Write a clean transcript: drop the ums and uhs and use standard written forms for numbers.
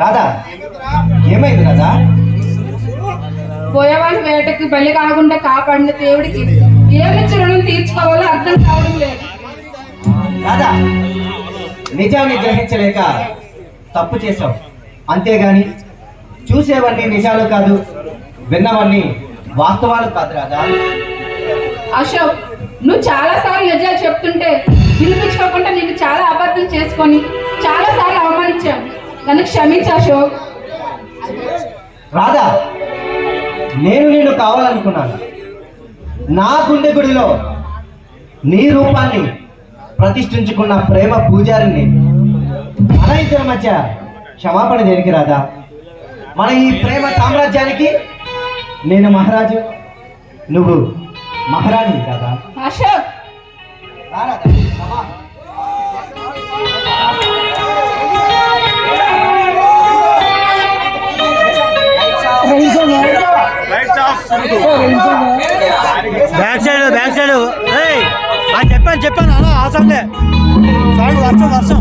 రాధా, ఏమైంది రాధా? పోయేవాళ్ళ వేటకి బలి కాకుండా కాపాడిన దేవుడికి ఏమిచ్చి రుణం తీర్చుకోవాలో అర్థం కావడం లేదు. రాధా, నిజాన్ని గ్రహించలేక తప్పు చేశావు. అంతేగాని చూసేవన్నీ నిజాలు కాదు, విన్నవన్నీ వాస్తవాలు కాదు రాధా. అశోక్, నువ్వు చాలా సార్లు నిజాలు చెప్తుంటే వినిపించుకోకుండా నిన్ను చాలా అబద్ధం చేసుకొని చాలా సార్లు అవమానించాను. నన్ను క్షమించు అశోక్. రాధా, నేను నిన్ను కావాలనుకున్నాను. నా గుండె గుడిలో నీ రూపాన్ని ప్రతిష్ఠించుకున్న ప్రేమ పూజారిని. మన ఇద్దరి మధ్య క్షమాపణ దేనికి రాధా? మన ఈ ప్రేమ సామ్రాజ్యానికి నేను మహారాజు, నువ్వు మహారాణి రాధా. అశోక్, బ్యాక్ సైడ్ చెప్పాను అలా ఆ సండే వర్షం